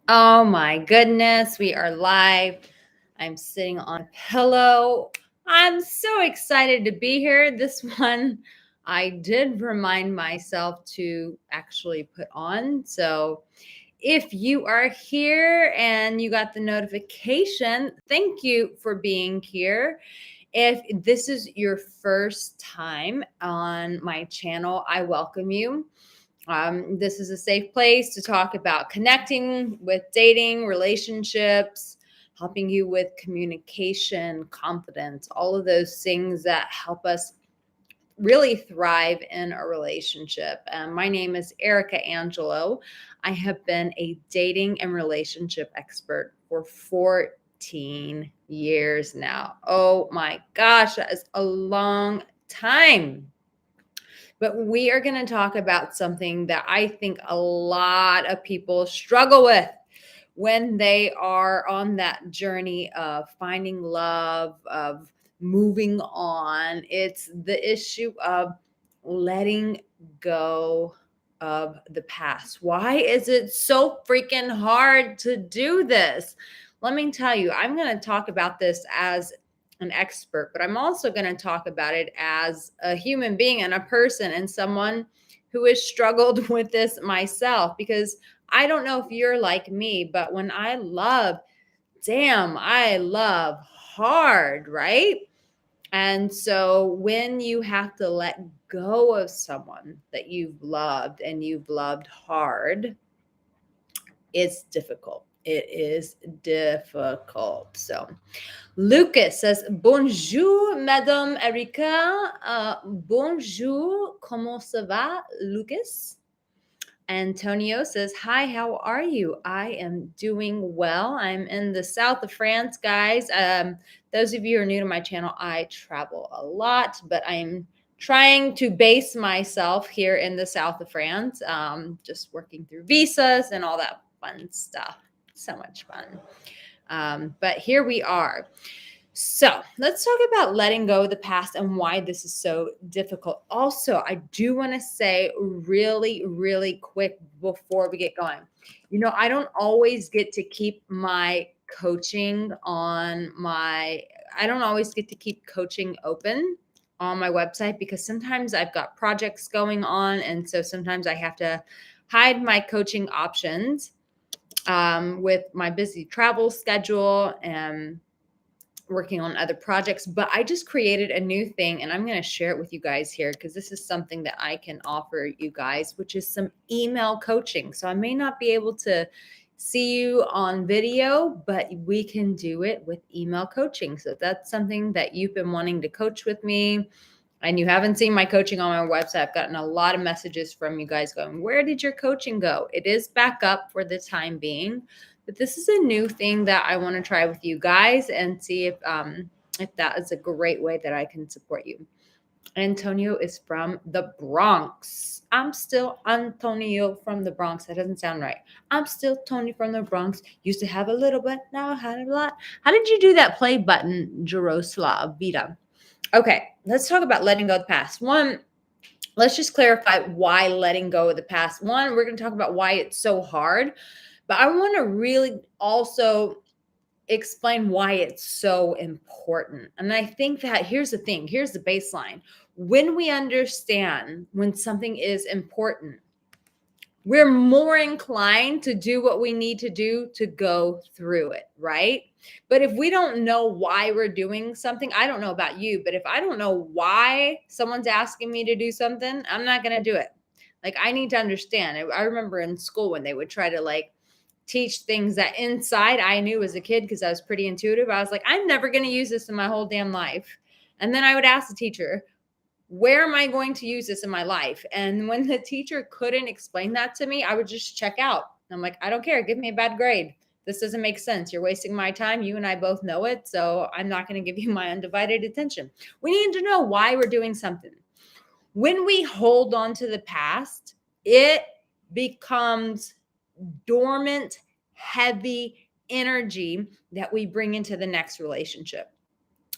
Oh my goodness, we are live. I'm sitting on a pillow. I'm so excited to be here. This one I did remind myself to actually put on. So if you are here and you got the notification, thank you for being here. If this is your first time on my channel, I welcome you. This is a safe place to talk about connecting with dating, relationships, helping you with communication, confidence, all of those things that help us really thrive in a relationship. My name is Arica Angelo. I have been a dating and relationship expert for 14 years now. Oh my gosh, that is a long time. But we are going to talk about something that I think a lot of people struggle with when they are on that journey of finding love, of moving on. It's the issue of letting go of the past. Why is it so freaking hard to do this? Let me tell you, I'm going to talk about this as an expert, but I'm also going to talk about it as a human being and a person and someone who has struggled with this myself, because I don't know if you're like me, but when I love, damn, I love hard, right? And so when you have to let go of someone that you've loved and you've loved hard, it's difficult. It is difficult. So Lucas says, Bonjour, Madame Erica. Bonjour, comment ça va, Lucas? Antonio says, Hi, how are you? I am doing well. I'm in the south of France, guys. Those of you who are new to my channel, I travel a lot, but I'm trying to base myself here in the south of France, just working through visas and all that fun stuff. So much fun. But here we are. So let's talk about letting go of the past and why this is so difficult. Also, I do want to say really, really quick before we get going. I don't always get to keep my coaching on my, I don't always get to keep coaching open on my website because sometimes I've got projects going on. And so sometimes I have to hide my coaching options with my busy travel schedule and working on other projects. But I just created a new thing and I'm going to share it with you guys here because this is something that I can offer you guys, which is some email coaching. So I may not be able to see you on video, but we can do it with email coaching. So if that's something that you've been wanting to coach with me and you haven't seen my coaching on my website, I've gotten a lot of messages from you guys going, where did your coaching go? It is back up for the time being. But this is a new thing that I want to try with you guys and see if that is a great way that I can support you. Antonio is from the Bronx. I'm still Antonio from the Bronx. That doesn't sound right. I'm still Tony from the Bronx. Used to have a little, but now I had a lot. How did you do that play button, Jaroslav Vita? Okay, let's talk about letting go of the past. One, let's just clarify why letting go of the past. One, we're going to talk about why it's so hard, but I want to really also explain why it's so important. And I think that here's the thing, here's the baseline. When we understand when something is important, we're more inclined to do what we need to do to go through it, right? But if we don't know why we're doing something, I don't know about you, but if I don't know why someone's asking me to do something, I'm not going to do it. Like, I need to understand. I remember in school when they would try to teach things that inside I knew as a kid because I was pretty intuitive. I was like, I'm never going to use this in my whole damn life. And then I would ask the teacher, where am I going to use this in my life? And when the teacher couldn't explain that to me, I would just check out. I'm like, I don't care. Give me a bad grade. This doesn't make sense. You're wasting my time. You and I both know it. So I'm not going to give you my undivided attention. We need to know why we're doing something. When we hold on to the past, it becomes dormant, heavy energy that we bring into the next relationship.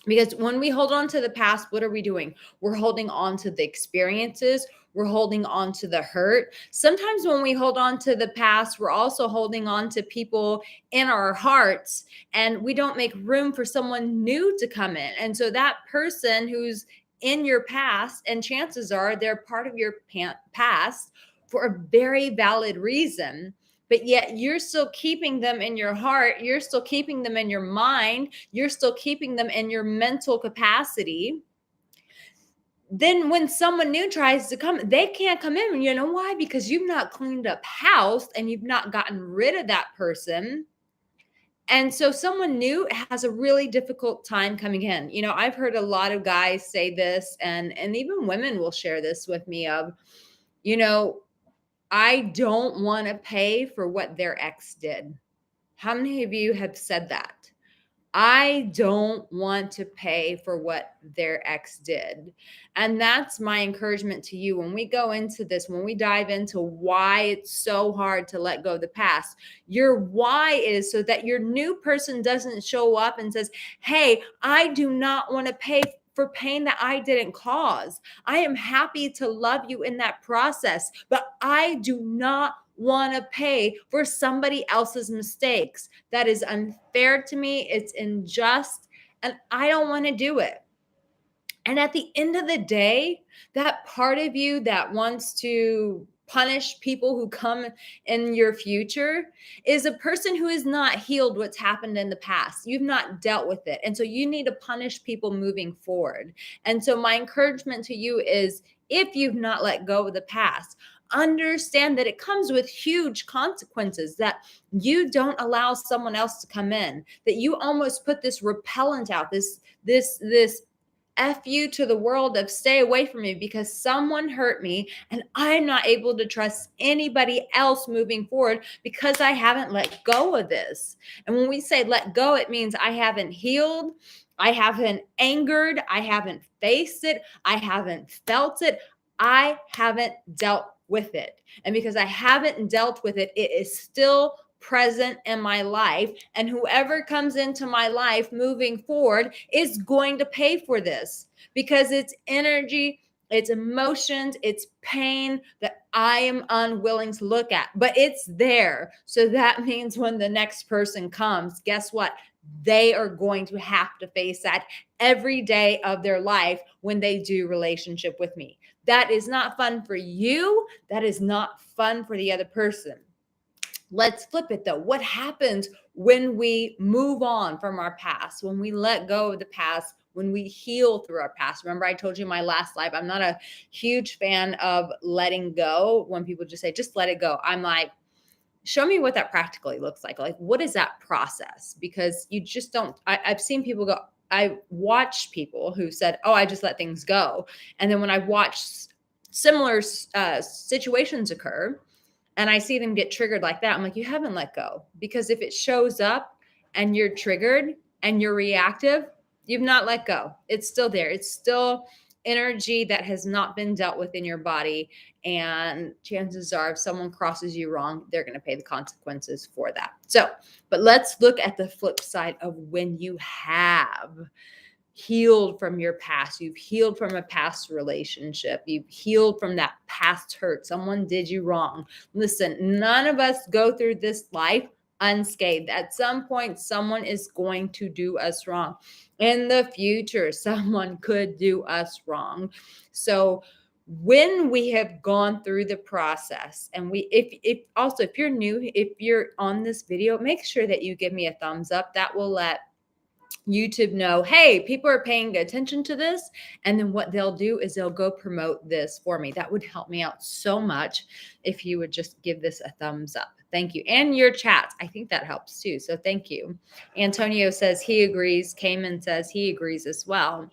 Because when we hold on to the past, what are we doing? We're holding on to the experiences. We're holding on to the hurt. Sometimes when we hold on to the past, we're also holding on to people in our hearts, and we don't make room for someone new to come in. And so that person who's in your past, and chances are they're part of your past for a very valid reason, but yet you're still keeping them in your heart, you're still keeping them in your mind, you're still keeping them in your mental capacity. Then when someone new tries to come, they can't come in. You know why? Because you've not cleaned up house and you've not gotten rid of that person. And so someone new has a really difficult time coming in. I've heard a lot of guys say this, and even women will share this with me of, you know, I don't want to pay for what their ex did. How many of you have said that? I don't want to pay for what their ex did. And that's my encouragement to you when we go into this, when we dive into why it's so hard to let go of the past. Your why is so that your new person doesn't show up and says, "Hey, I do not want to pay for pain that I didn't cause. I am happy to love you in that process, but I do not want to pay for somebody else's mistakes. That is unfair to me. It's unjust, and I don't want to do it." And at the end of the day, that part of you that wants to punish people who come in your future is a person who has not healed what's happened in the past. You've not dealt with it. And so you need to punish people moving forward. And so my encouragement to you is, if you've not let go of the past, understand that it comes with huge consequences, that you don't allow someone else to come in, that you almost put this repellent out, this F you to the world of stay away from me because someone hurt me and I'm not able to trust anybody else moving forward because I haven't let go of this. And when we say let go, it means I haven't healed, I haven't angered, I haven't faced it, I haven't felt it, I haven't dealt with it. And because I haven't dealt with it, it is still present in my life. And whoever comes into my life moving forward is going to pay for this because it's energy, it's emotions, it's pain that I am unwilling to look at, but it's there. So that means when the next person comes, guess what? They are going to have to face that every day of their life when they do relationship with me. That is not fun for you. That is not fun for the other person. Let's flip it though. What happens when we move on from our past, when we let go of the past, when we heal through our past? Remember, I told you in my last live, I'm not a huge fan of letting go. When people just say, just let it go, I'm like, show me what that practically looks like. Like, what is that process? Because you just don't, I've seen people go, I watched people who said, oh, I just let things go. And then when I watched similar situations occur, and I see them get triggered like that, I'm like, you haven't let go. Because if it shows up and you're triggered and you're reactive, you've not let go. It's still there. It's still energy that has not been dealt with in your body. And chances are, if someone crosses you wrong, they're going to pay the consequences for that. So, but let's look at the flip side of when you have healed from your past. You've healed from a past relationship. You've healed from that past hurt. Someone did you wrong. Listen, none of us go through this life unscathed. At some point, someone is going to do us wrong. In the future, someone could do us wrong. So when we have gone through the process, and if also, if you're new, if you're on this video, make sure that you give me a thumbs up. That will let YouTube know, hey, people are paying attention to this. And then what they'll do is they'll go promote this for me. That would help me out so much if you would just give this a thumbs up. Thank you. And your chats, I think that helps too. So thank you. Antonio says he agrees. Cayman says he agrees as well.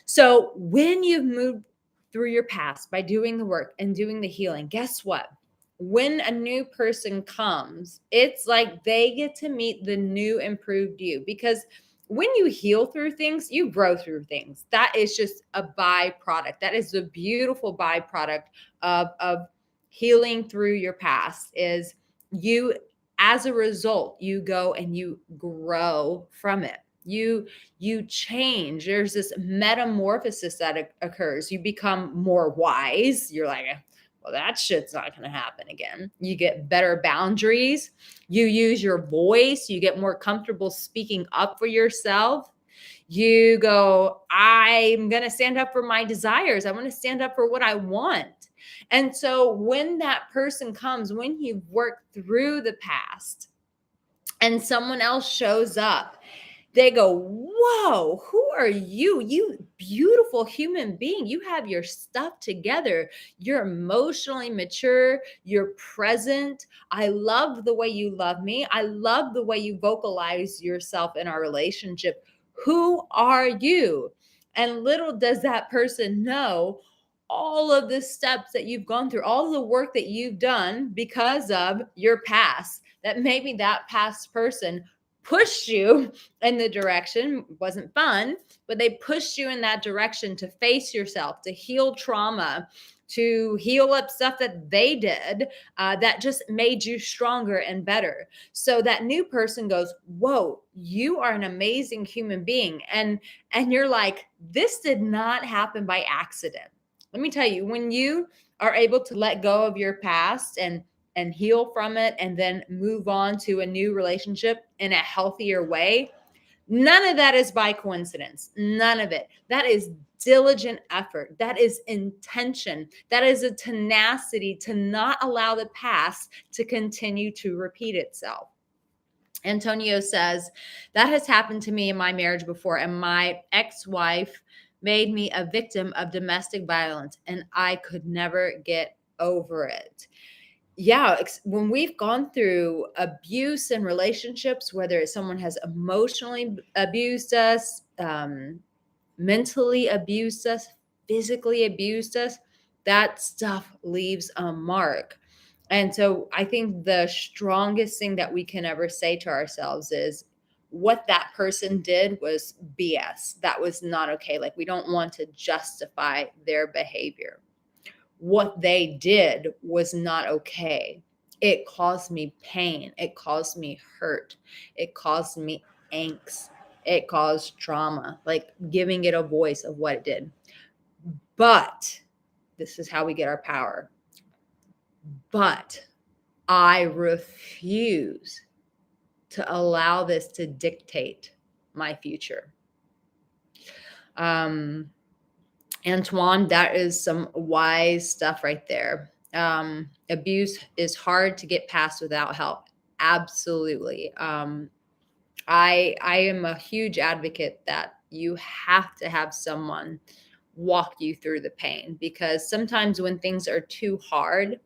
So when you've moved through your past by doing the work and doing the healing, guess what? When a new person comes, it's like they get to meet the new improved you, because when you heal through things, you grow through things. That is just a byproduct. That is a beautiful byproduct of healing through your past. Is you, as a result, you go and you grow from it. You change. There's this metamorphosis that occurs. You become more wise. You're like, well, that shit's not going to happen again. You get better boundaries. You use your voice. You get more comfortable speaking up for yourself. You go, I'm going to stand up for my desires. I want to stand up for what I want. And so when that person comes, when you've worked through the past and someone else shows up, they go, whoa, who are you? You beautiful human being. You have your stuff together. You're emotionally mature. You're present. I love the way you love me. I love the way you vocalize yourself in our relationship. Who are you? And little does that person know all of the steps that you've gone through, all the work that you've done because of your past, that maybe that past person pushed you in the direction, wasn't fun, but they pushed you in that direction to face yourself, to heal trauma, to heal up stuff that they did that just made you stronger and better. So that new person goes, whoa, you are an amazing human being. And you're like, this did not happen by accident. Let me tell you, when you are able to let go of your past and heal from it and then move on to a new relationship in a healthier way, none of that is by coincidence. None of it. That is diligent effort. That is intention. That is a tenacity to not allow the past to continue to repeat itself. Antonio says, that has happened to me in my marriage before, and my ex-wife made me a victim of domestic violence, and I could never get over it. Yeah, when we've gone through abuse in relationships, whether someone has emotionally abused us, mentally abused us, physically abused us, that stuff leaves a mark. And so I think the strongest thing that we can ever say to ourselves is, what that person did was BS. That was not okay. Like, we don't want to justify their behavior. What they did was not okay. It caused me pain. It caused me hurt. It caused me angst. It caused trauma, like giving it a voice of what it did. But this is how we get our power. But I refuse to allow this to dictate my future. Antoine, that is some wise stuff right there. Abuse is hard to get past without help. Absolutely. I am a huge advocate that you have to have someone walk you through the pain, because sometimes when things are too hard,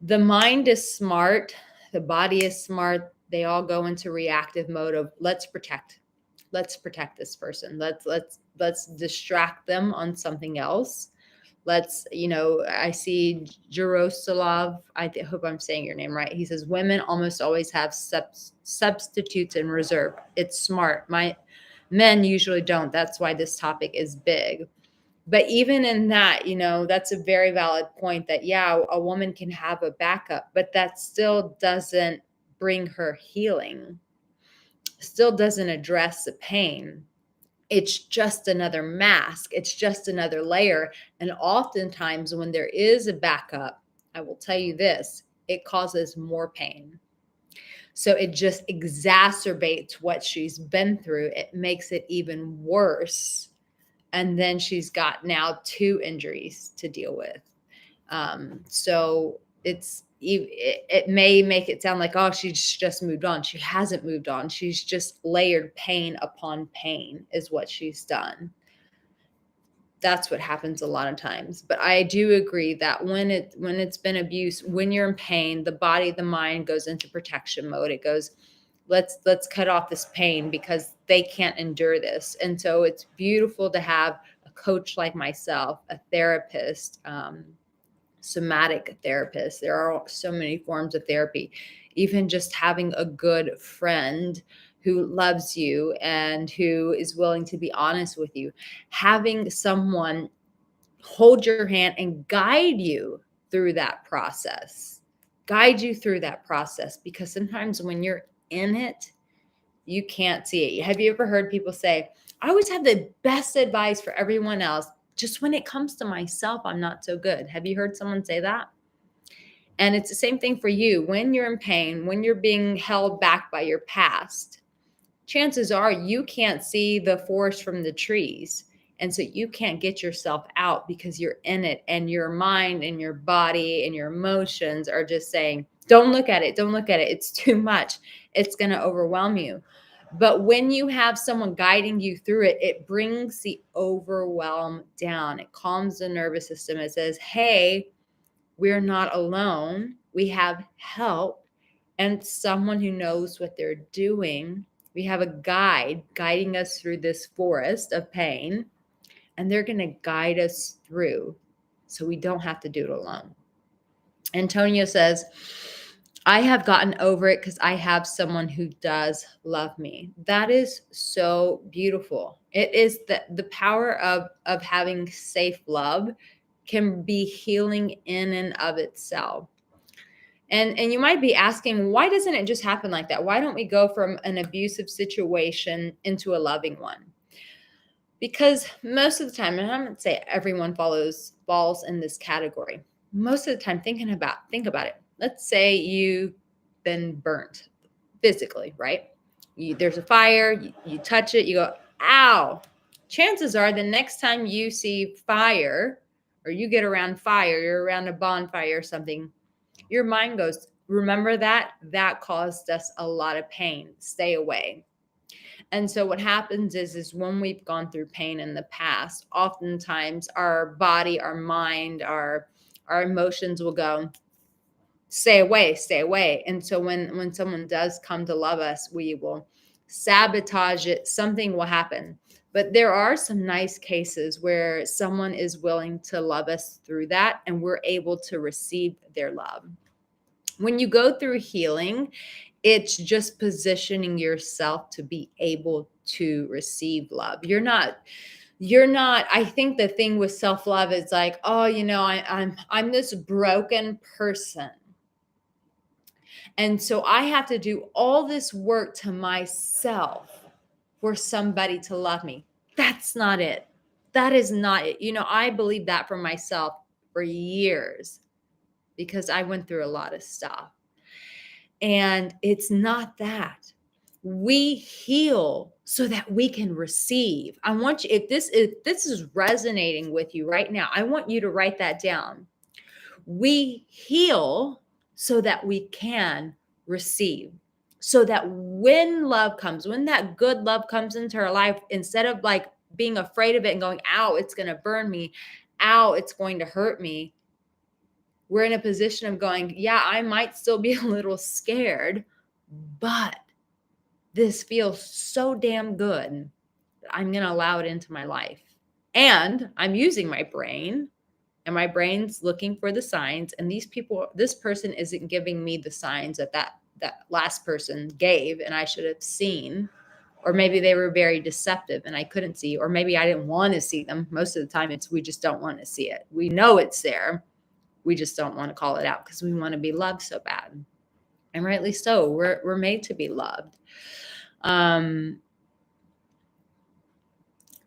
the mind is smart, the body is smart. They all go into reactive mode of let's protect this person. Let's distract them on something else. I see Jaroslav, hope I'm saying your name right. He says, women almost always have substitutes in reserve. It's smart. My men usually don't. That's why this topic is big. But even in that, that's a very valid point that, yeah, a woman can have a backup, but that still doesn't bring her healing, still doesn't address the pain. It's just another mask. It's just another layer. And oftentimes when there is a backup, I will tell you this, it causes more pain. So it just exacerbates what she's been through. It makes it even worse. And then she's got now 2 injuries to deal with. So it may make it sound like, oh, she's just moved on. She hasn't moved on. She's just layered pain upon pain is what she's done. That's what happens a lot of times. But I do agree that when it's been abuse, when you're in pain, the body, the mind goes into protection mode. It goes, let's cut off this pain because they can't endure this. And so it's beautiful to have a coach like myself, a therapist, somatic therapist. There are so many forms of therapy. Even just having a good friend who loves you and who is willing to be honest with you, having someone hold your hand and guide you through that process, because sometimes when you're in it, you can't see it. Have you ever heard people say, I always have the best advice for everyone else. Just when it comes to myself, I'm not so good. Have you heard someone say that? And it's the same thing for you. When you're in pain, when you're being held back by your past, chances are you can't see the forest from the trees. And so you can't get yourself out because you're in it, and your mind and your body and your emotions are just saying, don't look at it. Don't look at it. It's too much. It's going to overwhelm you. But when you have someone guiding you through it, it brings the overwhelm down. It calms the nervous system. It says, hey, we're not alone. We have help and someone who knows what they're doing. We have a guide guiding us through this forest of pain, and they're going to guide us through so we don't have to do it alone. Antonio says, I have gotten over it because I have someone who does love me. That is so beautiful. It is the power of having safe love can be healing in and of itself. And you might be asking, why doesn't it just happen like that? Why don't we go from an abusive situation into a loving one? Because most of the time, and I'm going to say everyone falls in this category. Most of the time, think about it. Let's say you've been burnt physically, right? There's a fire, you touch it, you go, ow. Chances are the next time you see fire, or you get around fire, you're around a bonfire or something, your mind goes, remember that caused us a lot of pain. Stay away. And so what happens is when we've gone through pain in the past, oftentimes our body, our mind, our emotions will go, stay away, stay away. And so when someone does come to love us, we will sabotage it. Something will happen. But there are some nice cases where someone is willing to love us through that, and we're able to receive their love. When you go through healing, it's just positioning yourself to be able to receive love. You're not, I think the thing with self-love is like, oh, I'm this broken person. And so I have to do all this work to myself for somebody to love me. That's not it. That is not it. I believe that for myself for years because I went through a lot of stuff. And it's not that. We heal so that we can receive. I want you, if this is resonating with you right now, I want you to write that down. We heal so that we can receive. So that when love comes, when that good love comes into our life, instead of like being afraid of it and going, ow, it's going to burn me, ow, it's going to hurt me, we're in a position of going, yeah, I might still be a little scared, but this feels so damn good that I'm going to allow it into my life. And I'm using my brain, and my brain's looking for the signs. And this person isn't giving me the signs that last person gave and I should have seen. Or maybe they were very deceptive and I couldn't see, or maybe I didn't want to see them. Most of the time we just don't want to see it. We know it's there. We just don't want to call it out because we want to be loved so bad. And rightly so. We're made to be loved.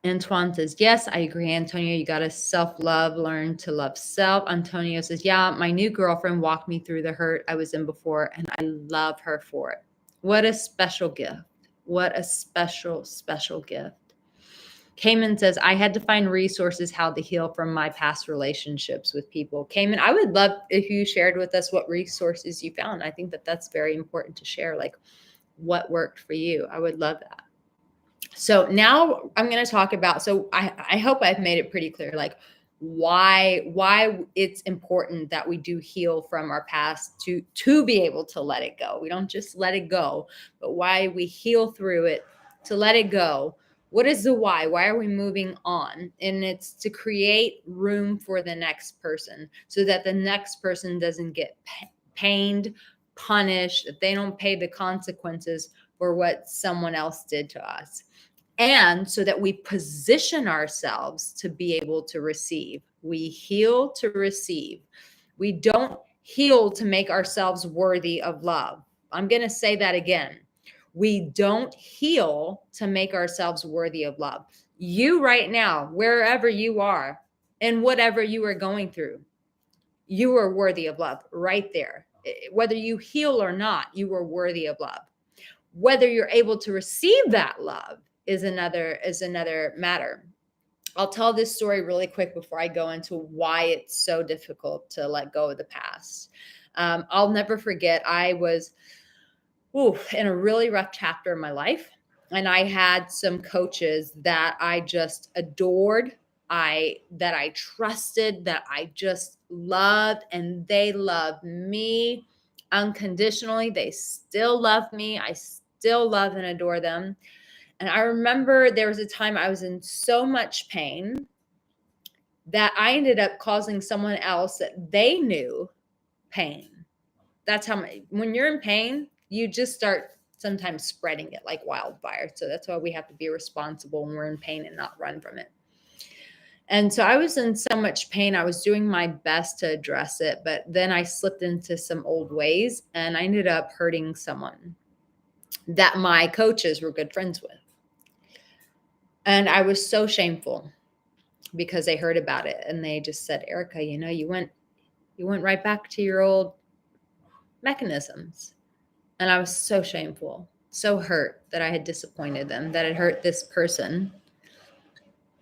Antoine says, yes, I agree, Antonio. You got to self-love, learn to love self. Antonio says, yeah, my new girlfriend walked me through the hurt I was in before, and I love her for it. What a special gift. What a special, special gift. Cayman says, I had to find resources how to heal from my past relationships with people. Cayman, I would love if you shared with us what resources you found. I think that's very important to share, like what worked for you. I would love that. So now I'm going to talk about, so I hope I've made it pretty clear, like why it's important that we do heal from our past to be able to let it go. We don't just let it go, but why we heal through it to let it go. What is the why? Why are we moving on? And it's to create room for the next person so that the next person doesn't get pained, punished, that they don't pay the consequences for what someone else did to us. And so that we position ourselves to be able to receive. We heal to receive. We don't heal to make ourselves worthy of love. I'm going to say that again. We don't heal to make ourselves worthy of love. You right now, wherever you are and whatever you are going through, you are worthy of love right there. Whether you heal or not, you are worthy of love. Whether you're able to receive that love is another matter. I'll tell this story really quick before I go into why it's so difficult to let go of the past. I'll never forget, I was in a really rough chapter of my life, and I had some coaches that I just adored, that I trusted, that I just loved, and they loved me unconditionally. They still love me. I still love and adore them. And I remember there was a time I was in so much pain that I ended up causing someone else that they knew pain. That's how when you're in pain, you just start sometimes spreading it like wildfire. So that's why we have to be responsible when we're in pain and not run from it. And so I was in so much pain. I was doing my best to address it, but then I slipped into some old ways and I ended up hurting someone that my coaches were good friends with. And I was so shameful because they heard about it and they just said, Arica, you went right back to your old mechanisms. And I was so shameful, so hurt that I had disappointed them, that it hurt this person,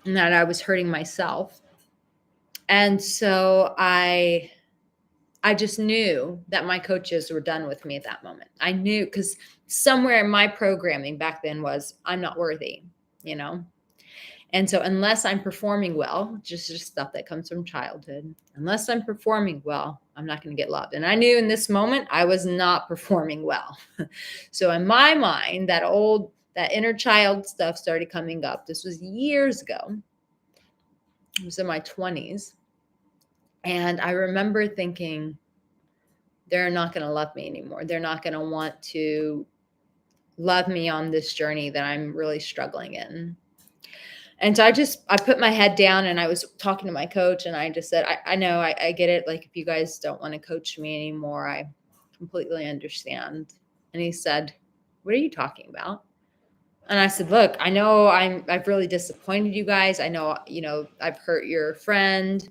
and that I was hurting myself. And so I just knew that my coaches were done with me at that moment. I knew, because somewhere in my programming back then was, I'm not worthy, And so unless I'm performing well, just stuff that comes from childhood, unless I'm performing well, I'm not going to get loved. And I knew in this moment I was not performing well. So in my mind, that inner child stuff started coming up. This was years ago. It was in my 20s. And I remember thinking, they're not going to love me anymore. They're not going to want to love me on this journey that I'm really struggling in. And so I put my head down and I was talking to my coach and I just said, I know, I get it. Like, if you guys don't want to coach me anymore, I completely understand. And he said, what are you talking about? And I said, look, I know I've really disappointed you guys. I know, I've hurt your friend.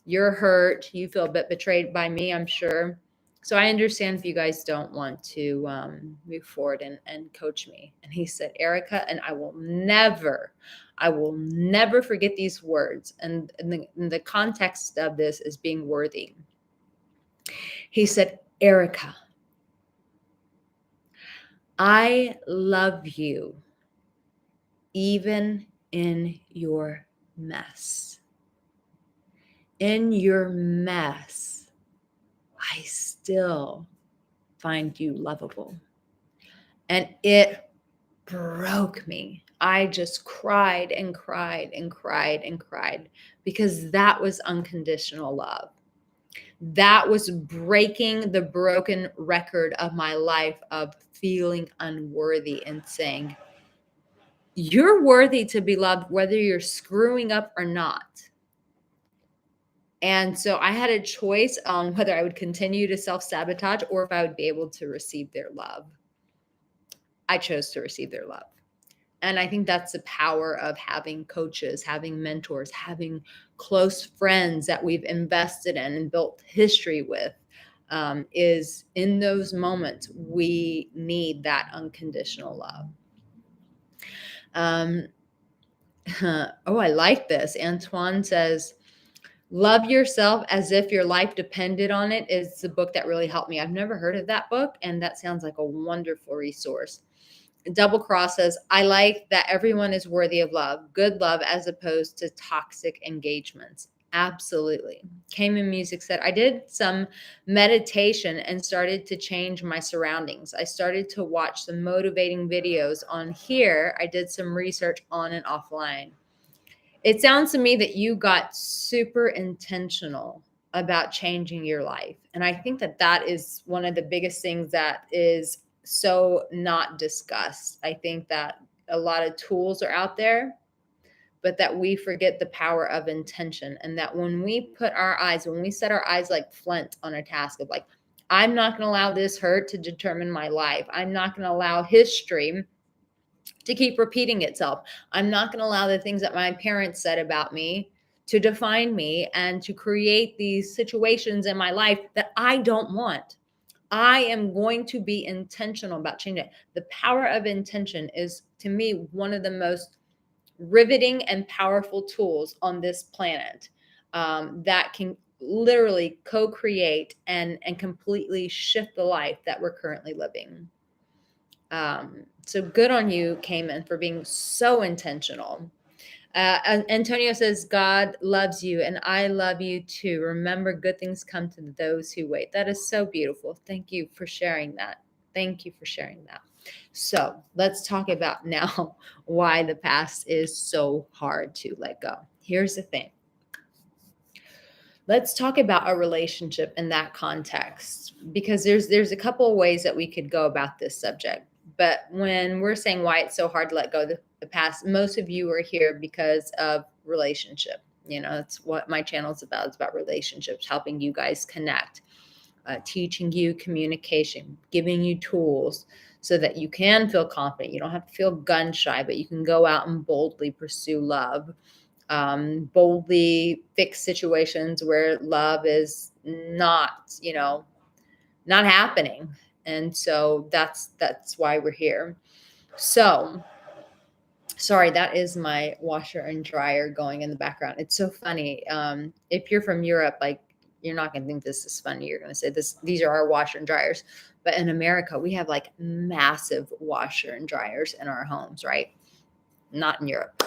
You're hurt. You feel a bit betrayed by me, I'm sure. So I understand if you guys don't want to move forward and coach me. And he said, Arica, and I will never forget these words. And the context of this is being worthy. He said, Arica, I love you even in your mess. In your mess, I still find you lovable. And it broke me. I just cried and cried and cried and cried because that was unconditional love. That was breaking the broken record of my life of feeling unworthy and saying, you're worthy to be loved, whether you're screwing up or not. And so I had a choice on whether I would continue to self-sabotage or if I would be able to receive their love. I chose to receive their love. And I think that's the power of having coaches, having mentors, having close friends that we've invested in and built history with, is in those moments, we need that unconditional love. I like this. Antoine says, Love Yourself as If Your Life Depended on It is the book that really helped me. I've never heard of that book, and that sounds like a wonderful resource. Double Cross says, I like that everyone is worthy of love, good love, as opposed to toxic engagements. Absolutely. Cayman Music said, I did some meditation and started to change my surroundings. I started to watch some motivating videos on here. I did some research on and offline. It sounds to me that you got super intentional about changing your life. And I think that is one of the biggest things that is so not discussed. I think that a lot of tools are out there, but that we forget the power of intention. And that when we set our eyes like flint on a task of like, I'm not going to allow this hurt to determine my life. I'm not going to allow history to keep repeating itself. I'm not going to allow the things that my parents said about me to define me and to create these situations in my life that I don't want. I am going to be intentional about changing it. The power of intention is, to me, one of the most riveting and powerful tools on this planet, that can literally co-create and completely shift the life that we're currently living. So good on you, Cayman, for being so intentional. Antonio says, God loves you and I love you too. Remember, good things come to those who wait. That is so beautiful. Thank you for sharing that. Thank you for sharing that. So let's talk about now why the past is so hard to let go. Here's the thing. Let's talk about a relationship in that context, because there's a couple of ways that we could go about this subject. But when we're saying why it's so hard to let go of the past, most of you are here because of relationship. That's what my channel is about. It's about relationships, helping you guys connect, teaching you communication, giving you tools so that you can feel confident. You don't have to feel gun shy, but you can go out and boldly pursue love. Boldly fix situations where love is not happening. And so that's why we're here. So sorry, that is my washer and dryer going in the background. It's so funny. If you're from Europe, like, you're not going to think this is funny. You're going to say these are our washer and dryers. But in America, we have like massive washer and dryers in our homes, right? Not in Europe.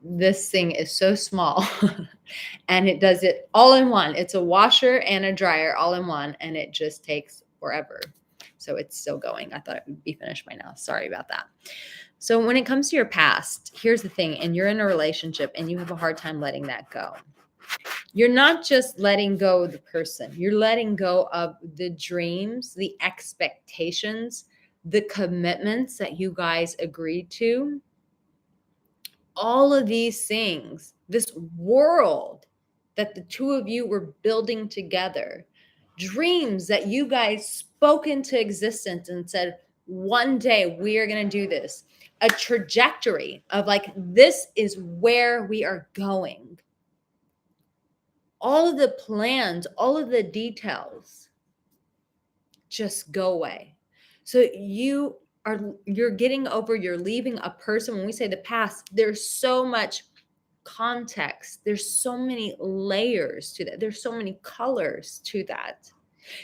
This thing is so small and it does it all in one. It's a washer and a dryer all in one, and it just takes forever. So it's still going. I thought it would be finished by now. Sorry about that. So when it comes to your past, here's the thing, and you're in a relationship and you have a hard time letting that go. You're not just letting go of the person. You're letting go of the dreams, the expectations, the commitments that you guys agreed to. All of these things, this world that the two of you were building together, dreams that you guys spoke into existence and said, one day we are going to do this, a trajectory of like, this is where we are going. All of the plans, all of the details just go away. So you're getting over, you're leaving a person. When we say the past, there's so much context. There's so many layers to that. There's so many colors to that.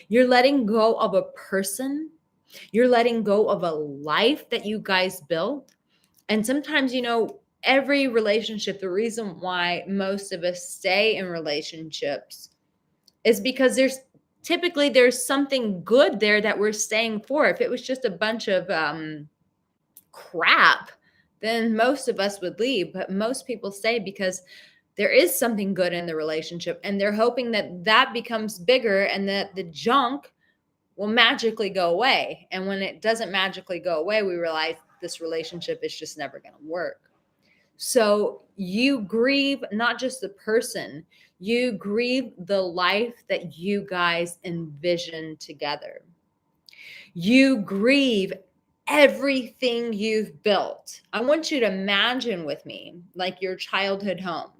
You're letting go of a person. You're letting go of a life that you guys built. And sometimes, every relationship, the reason why most of us stay in relationships is because there's something good there that we're staying for. If it was just a bunch of crap, then most of us would leave. But most people stay because there is something good in the relationship, and they're hoping that becomes bigger and that the junk will magically go away. And when it doesn't magically go away, we realize this relationship is just never going to work. So you grieve not just the person, you grieve the life that you guys envision together. You grieve everything you've built. I want you to imagine with me, like your childhood home.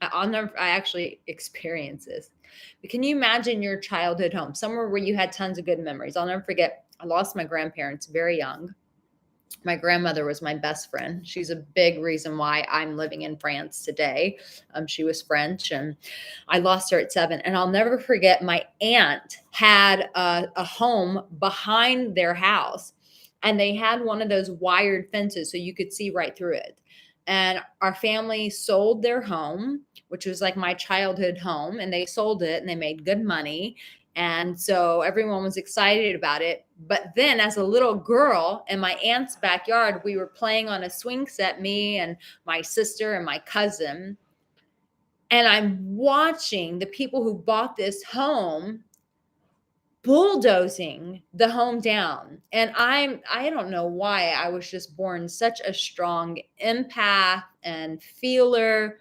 I actually experienced this. But can you imagine your childhood home, somewhere where you had tons of good memories? I'll never forget, I lost my grandparents very young. My grandmother was my best friend. She's a big reason why I'm living in France today. She was French, and I lost her at 7. And I'll never forget, my aunt had a home behind their house, and they had one of those wired fences so you could see right through it. And our family sold their home, which was like my childhood home, and they sold it and they made good money. And so everyone was excited about it. But then as a little girl in my aunt's backyard, we were playing on a swing set, me and my sister and my cousin. And I'm watching the people who bought this home bulldozing the home down. And I don't know why I was just born such a strong empath and feeler.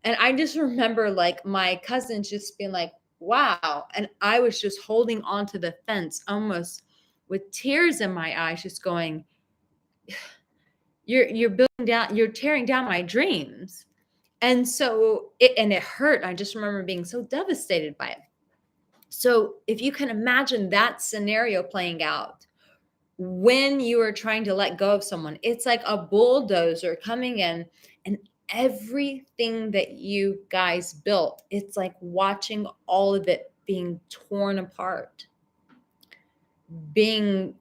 And I just remember like my cousins just being like, wow. And I was just holding on to the fence almost with tears in my eyes, just going, you're building down, you're tearing down my dreams. And so it hurt. I just remember being so devastated by it. So if you can imagine that scenario playing out when you are trying to let go of someone, it's like a bulldozer coming in, and everything that you guys built, it's like watching all of it being torn apart, being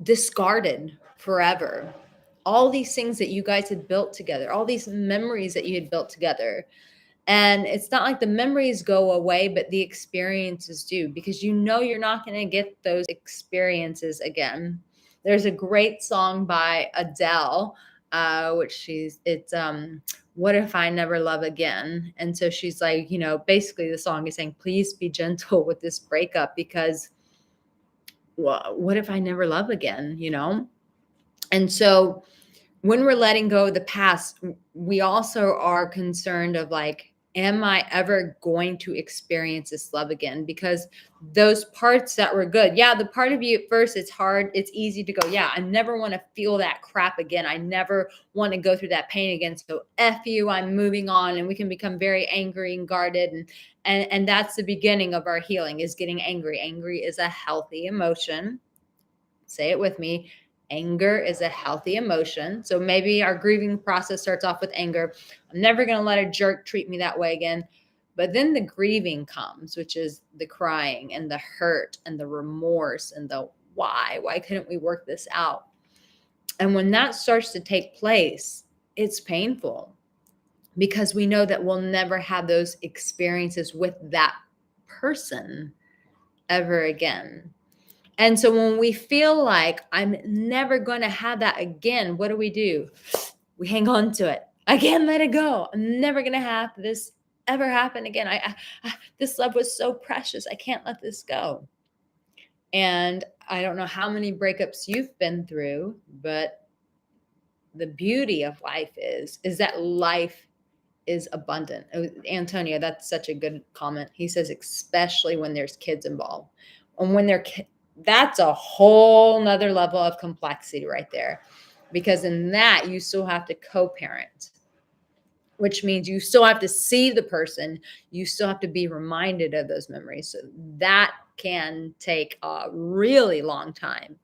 discarded forever. All these things that you guys had built together, all these memories that you had built together. And it's not like the memories go away, but the experiences do, because you know you're not going to get those experiences again. There's a great song by Adele, What If I Never Love Again? And so she's like, basically the song is saying, please be gentle with this breakup, because what if I never love again, And so when we're letting go of the past, we also are concerned of like, am I ever going to experience this love again? Because those parts that were good, yeah, the part of you at first, it's hard. It's easy to go, yeah, I never want to feel that crap again. I never want to go through that pain again. So F you, I'm moving on. And we can become very angry and guarded. And that's the beginning of our healing, is getting angry. Angry is a healthy emotion. Say it with me. Anger is a healthy emotion. So maybe our grieving process starts off with anger. I'm never going to let a jerk treat me that way again. But then the grieving comes, which is the crying and the hurt and the remorse and the why couldn't we work this out? And when that starts to take place, it's painful, because we know that we'll never have those experiences with that person ever again. And so when we feel like I'm never going to have that again, what do? We hang on to it. I can't let it go. I'm never going to have this ever happen again. This love was so precious. I can't let this go. And I don't know how many breakups you've been through, but the beauty of life is that life is abundant. Antonio, that's such a good comment. He says, especially when there's kids involved. And when that's a whole nother level of complexity right there, because in that you still have to co-parent, which means you still have to see the person. You still have to be reminded of those memories. So that can take a really long time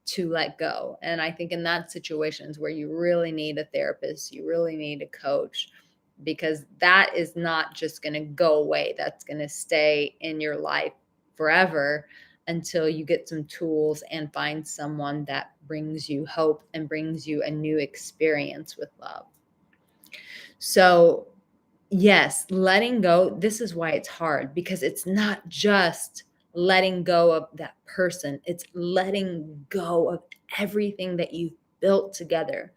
to let go. And I think in that situations where you really need a therapist, you really need a coach, because that is not just going to go away. That's going to stay in your life forever until you get some tools and find someone that brings you hope and brings you a new experience with love. So yes, letting go, this is why it's hard, because it's not just letting go of that person. It's letting go of everything that you've built together,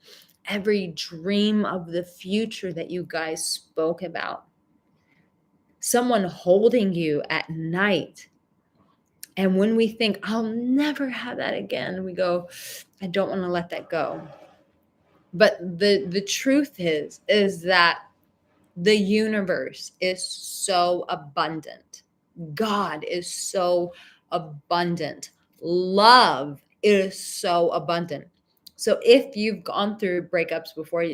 every dream of the future that you guys spoke about. Someone holding you at night. And when we think, I'll never have that again, we go, I don't want to let that go. But the truth is that the universe is so abundant. God is so abundant. Love is so abundant. So if you've gone through breakups before,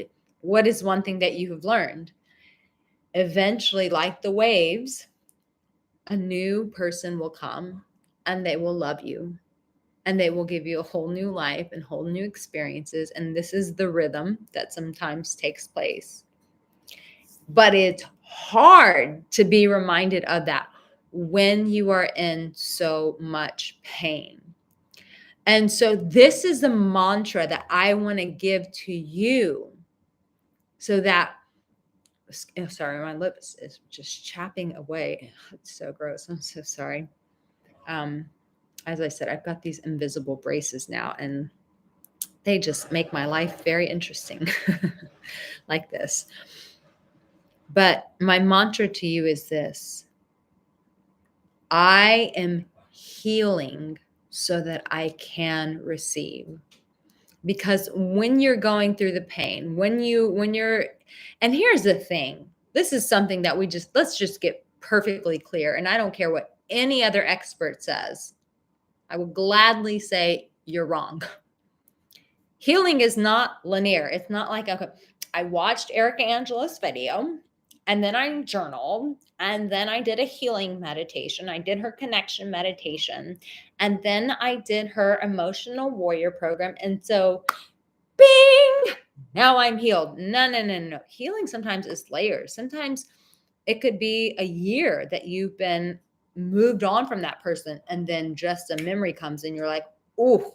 what is one thing that you have learned? Eventually, like the waves, a new person will come and they will love you, and they will give you a whole new life and whole new experiences. And this is the rhythm that sometimes takes place. But it's hard to be reminded of that when you are in so much pain. And so this is the mantra that I want to give to you, so that, sorry, my lips is just chapping away. It's so gross. I'm so sorry. As I said, I've got these invisible braces now, and they just make my life very interesting like this. But my mantra to you is this: I am healing so that I can receive. Because when you're going through the pain, and here's the thing, this is something that let's just get perfectly clear. And I don't care what any other expert says. I will gladly say you're wrong. Healing is not linear. It's not like, okay, I watched Arica Angelo's video and then I journaled and then I did a healing meditation. I did her connection meditation and then I did her emotional warrior program. And so, bing, now I'm healed. No. Healing sometimes is layers. Sometimes it could be a year that you've been moved on from that person and then just a memory comes and you're like, ooh.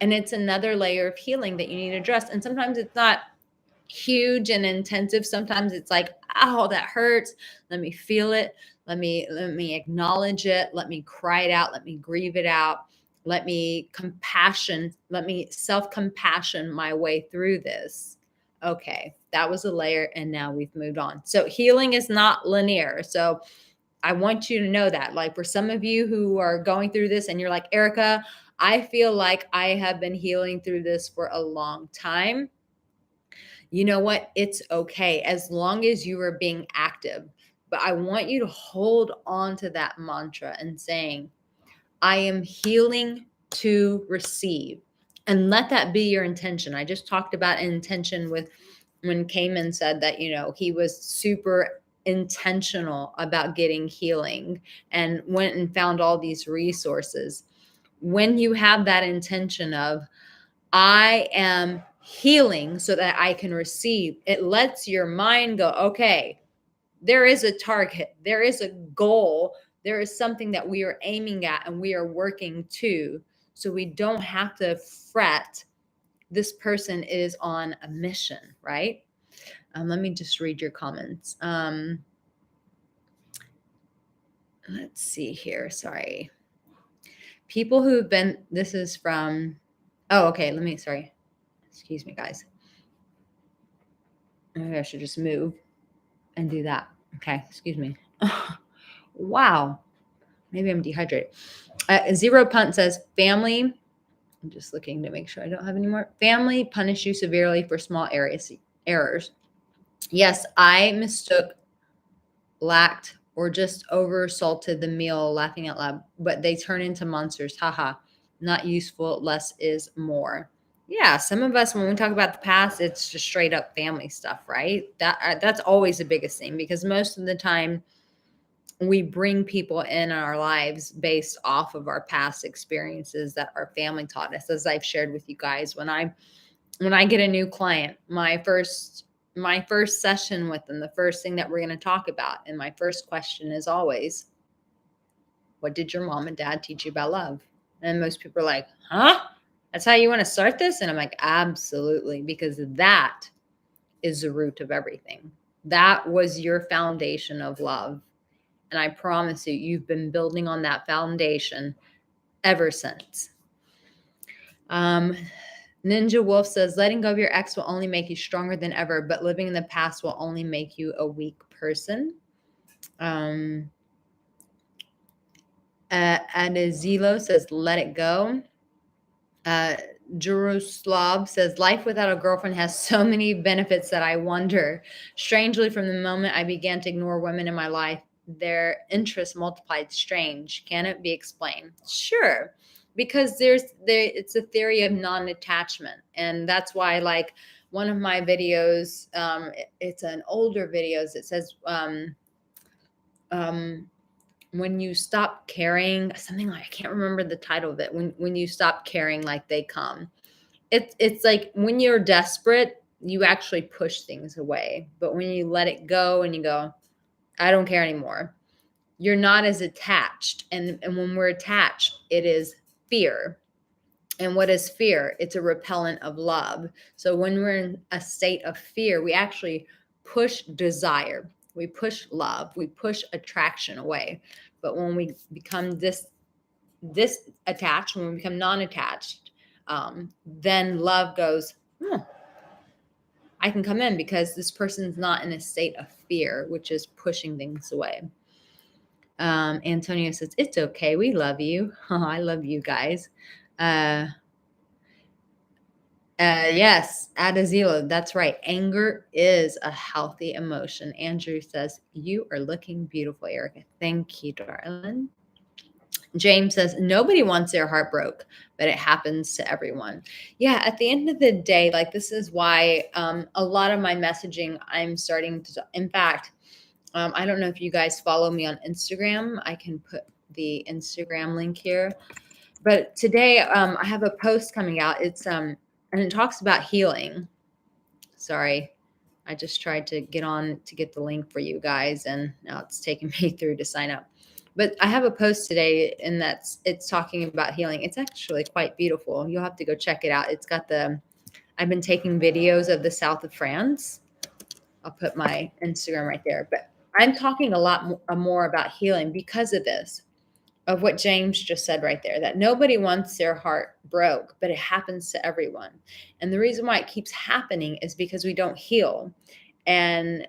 And it's another layer of healing that you need to address. And sometimes it's not huge and intensive. Sometimes it's like, oh, that hurts. Let me feel it. Let me acknowledge it. Let me cry it out. Let me grieve it out. Let me self-compassion my way through this. Okay, that was a layer and now we've moved on. So healing is not linear. So I want you to know that, like, for some of you who are going through this and you're like, Arica, I feel like I have been healing through this for a long time. You know what? It's okay as long as you are being active. But I want you to hold on to that mantra and saying, I am healing to receive. And let that be your intention. I just talked about intention with when Cayman said that, he was super intentional about getting healing and went and found all these resources. When you have that intention of, I am healing so that I can receive, it lets your mind go, okay, there is a target, there is a goal, there is something that we are aiming at and we are working to. So we don't have to fret. This person is on a mission, right? Let me just read your comments. Let's see here. Sorry. People who've been, this is from, oh, okay. Sorry. Excuse me, guys. Maybe I should just move and do that. Okay. Excuse me. Wow. Maybe I'm dehydrated. Zero Punt says, family. I'm just looking to make sure I don't have any more. Family punish you severely for small errors. Yes, I mistook, lacked, or just over salted the meal, laughing out loud, but they turn into monsters. Haha. Not useful. Less is more. Yeah, some of us, when we talk about the past, it's just straight up family stuff, right? That's always the biggest thing, because most of the time we bring people in our lives based off of our past experiences that our family taught us. As I've shared with you guys, when I get a new client, my first session with them, the first thing that we're going to talk about, and my first question is always, what did your mom and dad teach you about love? And most people are like, huh? That's how you want to start this? And I'm like, absolutely, because that is the root of everything. That was your foundation of love. And I promise you, you've been building on that foundation ever since. Ninja Wolf says, letting go of your ex will only make you stronger than ever, but living in the past will only make you a weak person. Adizilo says, let it go. Jeruslav says, life without a girlfriend has so many benefits that I wonder. Strangely, from the moment I began to ignore women in my life, their interest multiplied. Strange. Can it be explained? Sure. Because it's a theory of non-attachment. And that's why, like, one of my videos, it's an older videos. It says, when you stop caring, something like, I can't remember the title of it. When you stop caring, like, they come. It's like when you're desperate, you actually push things away. But when you let it go and you go, I don't care anymore, you're not as attached. And when we're attached, it is fear. And what is fear? It's a repellent of love. So when we're in a state of fear, we actually push desire. We push love. We push attraction away. But when we become this attached, when we become non-attached, then love goes, I can come in because this person's not in a state of fear, which is pushing things away. Antonio says, it's okay. We love you. I love you guys. Yes, Adazila, that's right. Anger is a healthy emotion. Andrew says, you are looking beautiful, Erica. Thank you, darling. James says, nobody wants their heart broke, but it happens to everyone. Yeah, at the end of the day, like this is why a lot of my messaging, I'm starting to, in fact, I don't know if you guys follow me on Instagram. I can put the Instagram link here. But today I have a post coming out. It's and it talks about healing. Sorry, I just tried to get on to get the link for you guys, and now it's taking me through to sign up. But I have a post today, and it's talking about healing. It's actually quite beautiful. You'll have to go check it out. It's got the I've been taking videos of the south of France. I'll put my Instagram right there. But I'm talking a lot more about healing because of this, of what James just said right there, that nobody wants their heart broke, but it happens to everyone. And the reason why it keeps happening is because we don't heal. And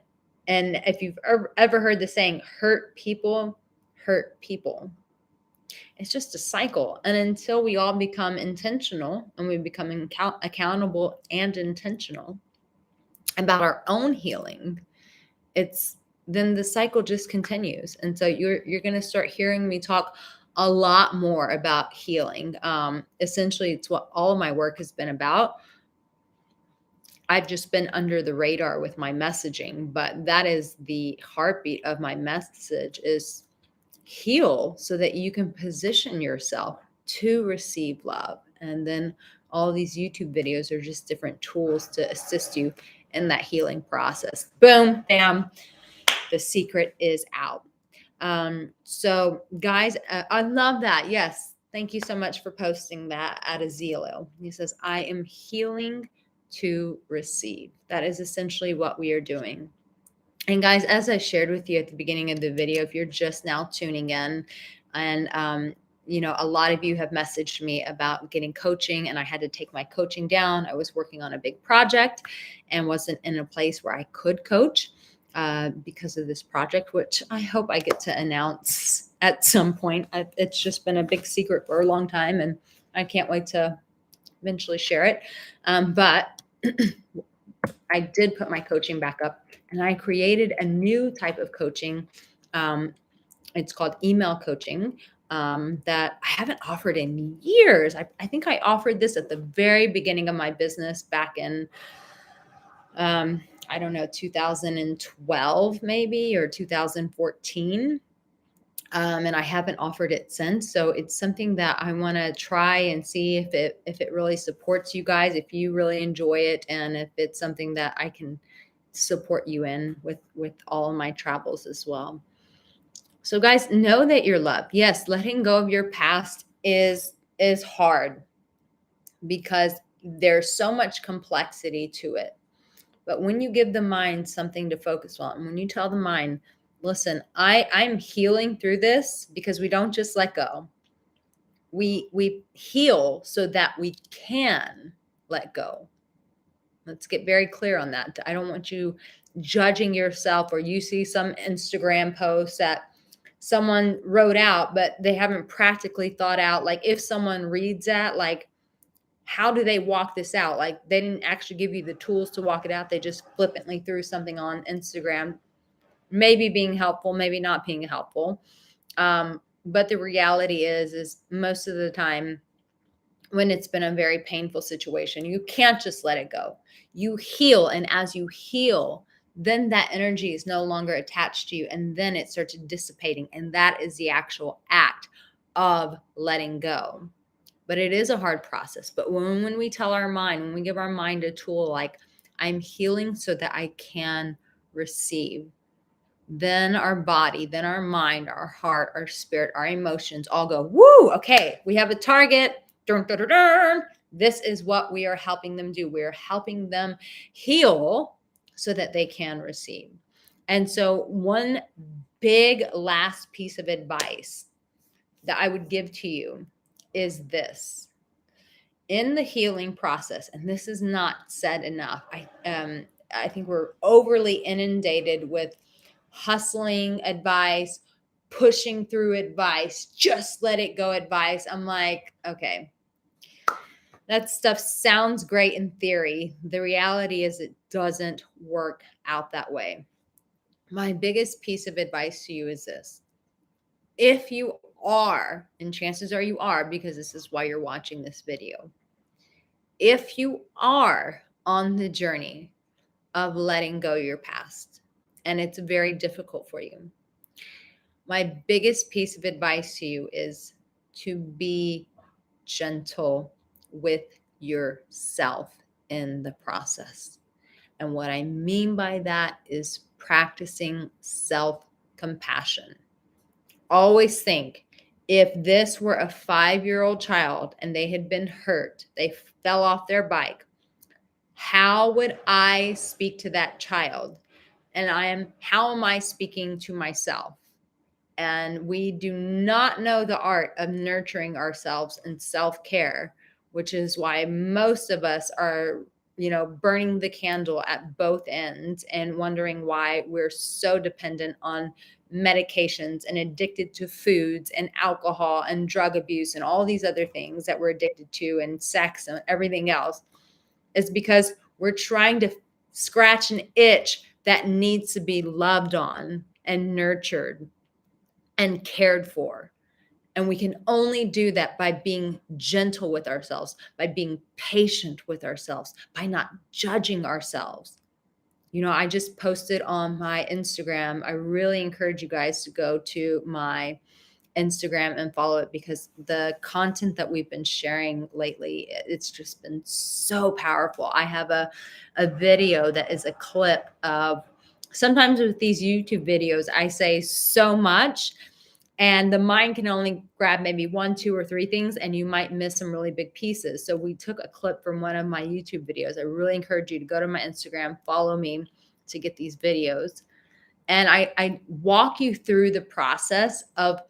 if you've ever heard the saying, hurt people hurt people, it's just a cycle. And until we all become intentional and we become accountable and intentional about our own healing, it's then the cycle just continues. And so you're going to start hearing me talk a lot more about healing. Essentially, it's what all of my work has been about. I've just been under the radar with my messaging, but that is the heartbeat of my message, is heal so that you can position yourself to receive love. And then all these YouTube videos are just different tools to assist you in that healing process. Boom, bam. The secret is out. So guys, I love that. Yes. Thank you so much for posting that at Azilo. He says, I am healing to receive. That is essentially what we are doing. And guys, as I shared with you at the beginning of the video, if you're just now tuning in, and a lot of you have messaged me about getting coaching, and I had to take my coaching down. I was working on a big project and wasn't in a place where I could coach because of this project, which I hope I get to announce at some point. It's just been a big secret for a long time, and I can't wait to eventually share it. But I did put my coaching back up, and I created a new type of coaching. It's called email coaching that I haven't offered in years. I think I offered this at the very beginning of my business back in, I don't know, 2012 maybe, or 2014. And I haven't offered it since. So it's something that I want to try and see if it really supports you guys, if you really enjoy it, and if it's something that I can support you in with all of my travels as well. So guys, know that you're loved. Yes, letting go of your past is hard because there's so much complexity to it. But when you give the mind something to focus on, and when you tell the mind, listen, I'm healing through this, because we don't just let go. We heal so that we can let go. Let's get very clear on that. I don't want you judging yourself, or you see some Instagram post that someone wrote out, but they haven't practically thought out, like, if someone reads that, like, how do they walk this out? Like, they didn't actually give you the tools to walk it out. They just flippantly threw something on Instagram, maybe being helpful, maybe not being helpful. But the reality is most of the time, when it's been a very painful situation, you can't just let it go. You heal. And as you heal, then that energy is no longer attached to you. And then it starts dissipating. And that is the actual act of letting go. But it is a hard process. But when we tell our mind, when we give our mind a tool like, I'm healing so that I can receive, then our body, then our mind, our heart, our spirit, our emotions all go, woo, okay, we have a target. Dun, dun, dun, dun. This is what we are helping them do. We are helping them heal so that they can receive. And so one big last piece of advice that I would give to you is this. In the healing process, and this is not said enough, I think we're overly inundated with hustling advice, pushing through advice, just let it go advice. I'm like, okay, That stuff sounds great in theory. The reality is it doesn't work out that way. My biggest piece of advice to you is this. If you are, and chances are you are, because this is why you're watching this video, if you are on the journey of letting go your past, and it's very difficult for you, my biggest piece of advice to you is to be gentle with yourself in the process. And what I mean by that is practicing self compassion. Always think, if this were a 5-year-old child and they had been hurt, they fell off their bike, how would I speak to that child? And how am I speaking to myself? And we do not know the art of nurturing ourselves and self-care, which is why most of us are, burning the candle at both ends and wondering why we're so dependent on medications and addicted to foods and alcohol and drug abuse and all these other things that we're addicted to, and sex and everything else, is because we're trying to scratch an itch that needs to be loved on and nurtured and cared for. And we can only do that by being gentle with ourselves, by being patient with ourselves, by not judging ourselves. I just posted on my Instagram. I really encourage you guys to go to my Instagram and follow it, because the content that we've been sharing lately, it's just been so powerful. I have a video that is a clip of, sometimes with these YouTube videos, I say so much and the mind can only grab maybe 1, 2, or 3 things, and you might miss some really big pieces. So we took a clip from one of my YouTube videos. I really encourage you to go to my Instagram, follow me to get these videos. And I walk you through the process of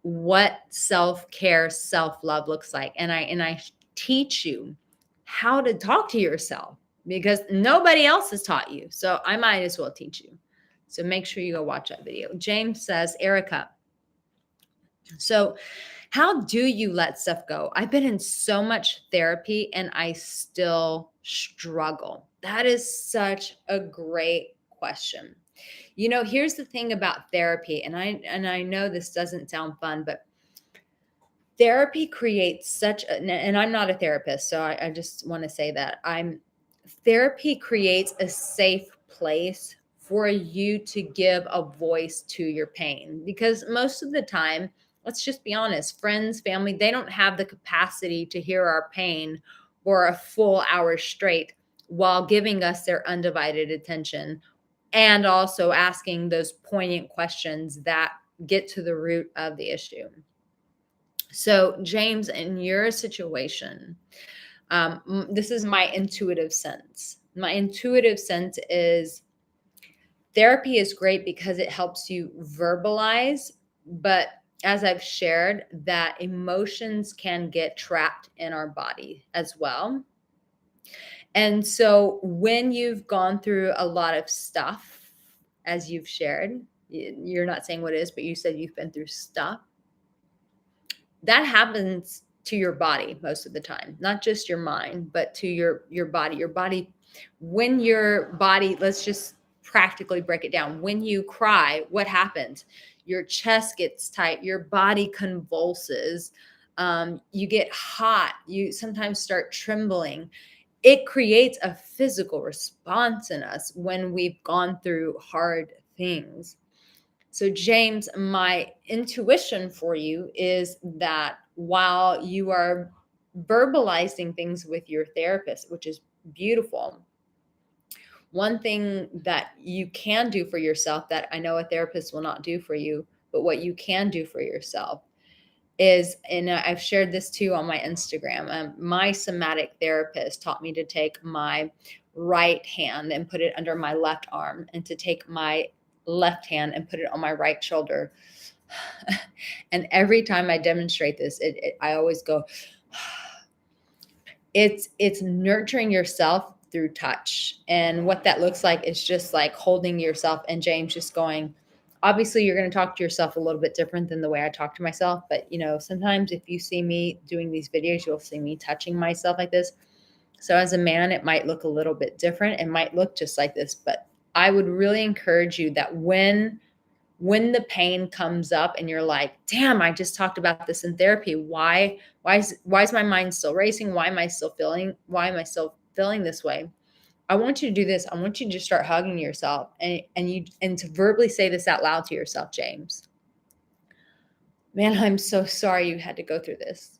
what self-care, self-love looks like. And I teach you how to talk to yourself, because nobody else has taught you. So I might as well teach you. So make sure you go watch that video. James says, Arica, so how do you let stuff go? I've been in so much therapy and I still struggle. That is such a great question. Here's the thing about therapy, and I know this doesn't sound fun, but therapy creates and I'm not a therapist, so I just want to say that therapy creates a safe place for you to give a voice to your pain, because most of the time, let's just be honest, friends, family, they don't have the capacity to hear our pain for a full hour straight while giving us their undivided attention, and also asking those poignant questions that get to the root of the issue. So, James, in your situation, this is my intuitive sense. My intuitive sense is therapy is great because it helps you verbalize, but as I've shared, that emotions can get trapped in our body as well. And so when you've gone through a lot of stuff, as you've shared, you're not saying what it is, but you said you've been through stuff. That happens to your body most of the time, not just your mind, but to your body. Your body, when your body, let's just practically break it down. When you cry, what happens? Your chest gets tight, your body convulses, you get hot, you sometimes start trembling. It creates a physical response in us when we've gone through hard things. So, James, my intuition for you is that while you are verbalizing things with your therapist, which is beautiful, one thing that you can do for yourself that I know a therapist will not do for you, but what you can do for yourself is, and I've shared this too on my Instagram, my somatic therapist taught me to take my right hand and put it under my left arm, and to take my left hand and put it on my right shoulder. And every time I demonstrate this, I always go, it's nurturing yourself through touch. And what that looks like is just like holding yourself and James just going, Obviously, you're going to talk to yourself a little bit different than the way I talk to myself. But, sometimes if you see me doing these videos, you'll see me touching myself like this. So as a man, it might look a little bit different. It might look just like this, but I would really encourage you that when the pain comes up and you're like, damn, I just talked about this in therapy. Why is my mind still racing? Why am I still feeling this way? I want you to do this. I want you to just start hugging yourself and to verbally say this out loud to yourself, James. Man, I'm so sorry you had to go through this.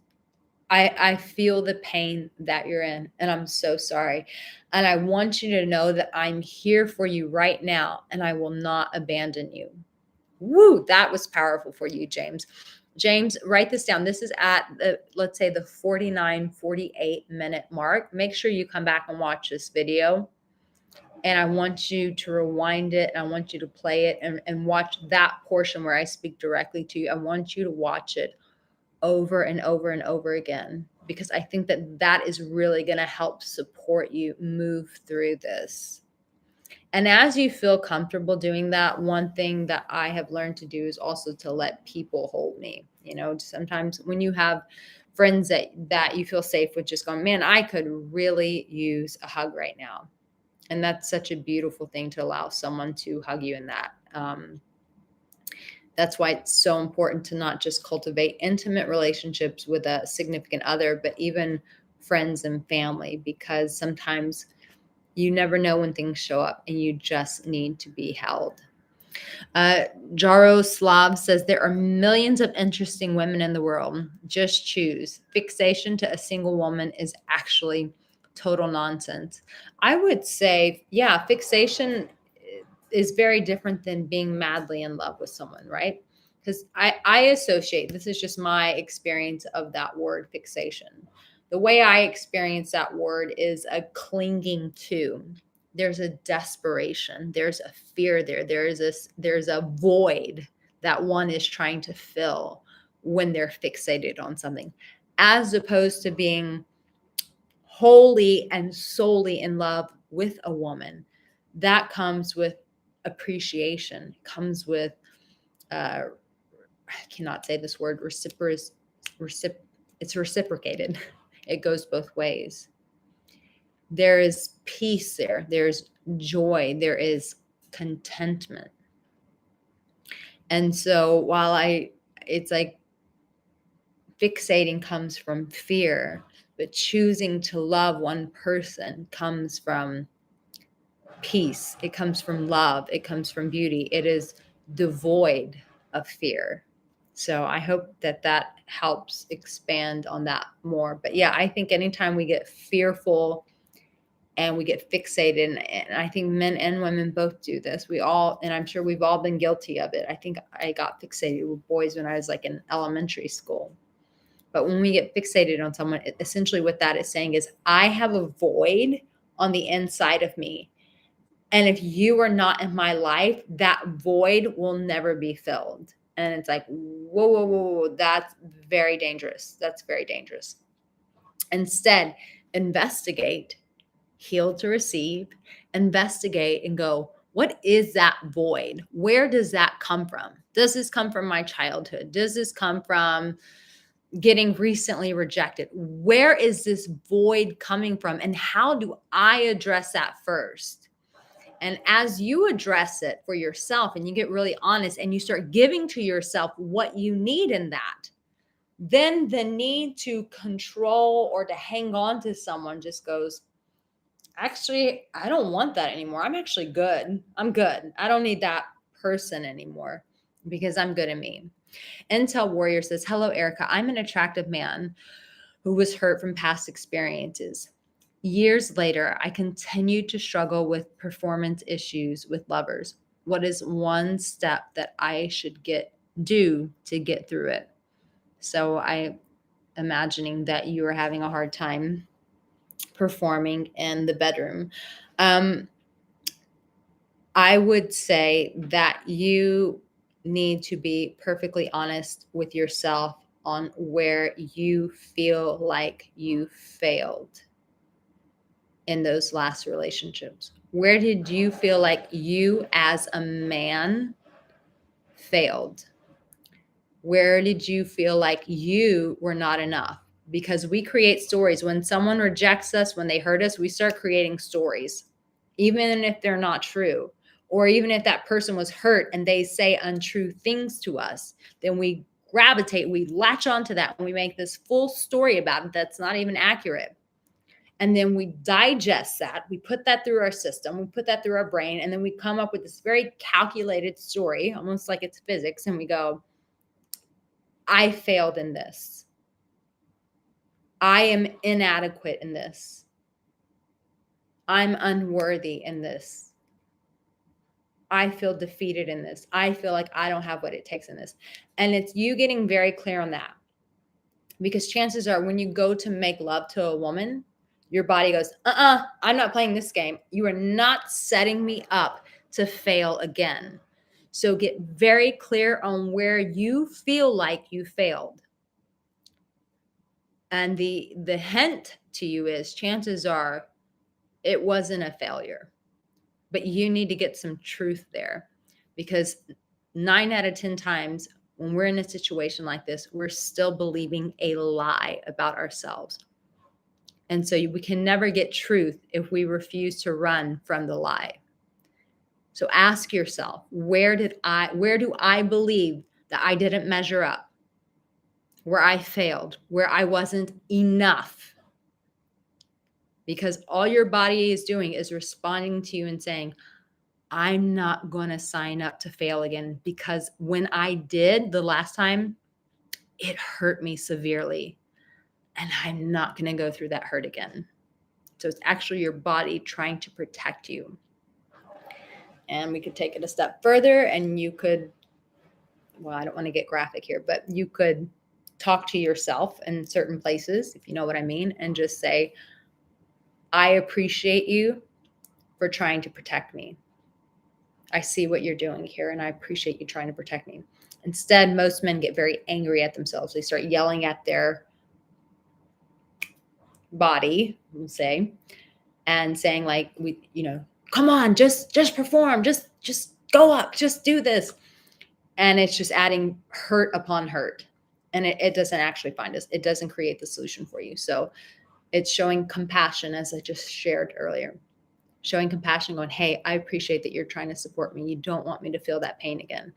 I feel the pain that you're in, and I'm so sorry. And I want you to know that I'm here for you right now, and I will not abandon you. Woo, that was powerful for you, James. James, write this down. This is at let's say the 48-minute mark. Make sure you come back and watch this video. And I want you to rewind it. And I want you to play it and watch that portion where I speak directly to you. I want you to watch it over and over and over again, because I think that is really going to help support you move through this. And as you feel comfortable doing that, one thing that I have learned to do is also to let people hold me. Sometimes when you have friends that you feel safe with, just going, man, I could really use a hug right now. And that's such a beautiful thing, to allow someone to hug you in that. That's why it's so important to not just cultivate intimate relationships with a significant other, but even friends and family, because sometimes you never know when things show up and you just need to be held. Jaroslav says, there are millions of interesting women in the world. Just choose. Fixation to a single woman is actually total nonsense. I would say, yeah, fixation is very different than being madly in love with someone, right? Because I associate, this is just my experience of that word fixation. The way I experience that word is a clinging to. There's a desperation. There's a fear there. There's a void that one is trying to fill when they're fixated on something, as opposed to being wholly and solely in love with a woman. That comes with appreciation, comes with I cannot say this word, it's reciprocated. It goes both ways. There is peace there. There's joy. There is contentment. And so while it's like fixating comes from fear, but choosing to love one person comes from peace. It comes from love. It comes from beauty. It is devoid of fear. So I hope that helps expand on that more. But yeah, I think anytime we get fearful and we get fixated, and I think men and women both do this. And I'm sure we've all been guilty of it. I think I got fixated with boys when I was like in elementary school. But when we get fixated on someone, essentially what that is saying is, I have a void on the inside of me. And if you are not in my life, that void will never be filled. And it's like, whoa, whoa, whoa, whoa, that's very dangerous. That's very dangerous. Instead, investigate, heal to receive, investigate and go, what is that void? Where does that come from? Does this come from my childhood? Does this come from getting recently rejected? Where is this void coming from? And how do I address that first? And as you address it for yourself and you get really honest and you start giving to yourself what you need in that, then the need to control or to hang on to someone just goes, actually, I don't want that anymore. I'm actually good. I'm good. I don't need that person anymore because I'm good at me. Intel Warrior says, hello, Arica. I'm an attractive man who was hurt from past experiences. Years later, I continue to struggle with performance issues with lovers. What is one step that I should do to get through it? So I imagining that you are having a hard time performing in the bedroom. I would say that you need to be perfectly honest with yourself on where you feel like you failed in those last relationships. Where did you feel like you as a man failed? Where did you feel like you were not enough? Because we create stories. When someone rejects us, when they hurt us, we start creating stories, even if they're not true. Or even if that person was hurt and they say untrue things to us, then we gravitate, we latch onto that, and we make this full story about it that's not even accurate. And then we digest that, we put that through our system, we put that through our brain, and then we come up with this very calculated story, almost like it's physics, and we go, I failed in this. I am inadequate in this. I'm unworthy in this. I feel defeated in this. I feel like I don't have what it takes in this. And it's you getting very clear on that. Because chances are when you go to make love to a woman, your body goes, I'm not playing this game. You are not setting me up to fail again. So get very clear on where you feel like you failed. And the hint to you is chances are it wasn't a failure, but you need to get some truth there, because 9 out of 10 times when we're in a situation like this, we're still believing a lie about ourselves. And so we can never get truth if we refuse to run from the lie. So ask yourself, where do I believe that I didn't measure up? Where I failed, where I wasn't enough? Because all your body is doing is responding to you and saying, I'm not going to sign up to fail again, because when I did the last time, it hurt me severely, and I'm not going to go through that hurt again. So it's actually your body trying to protect you. And we could take it a step further, and you could, well, I don't want to get graphic here, but you could talk to yourself in certain places, if you know what I mean, and just say, I appreciate you for trying to protect me. I see what you're doing here, and I appreciate you trying to protect me. Instead, most men get very angry at themselves. They start yelling at their body, we'll say, and saying like, come on, just perform, just go up, just do this. And it's just adding hurt upon hurt. And it doesn't actually find us. It doesn't create the solution for you. So it's showing compassion, as I just shared earlier. Showing compassion, going, hey, I appreciate that you're trying to support me. You don't want me to feel that pain again.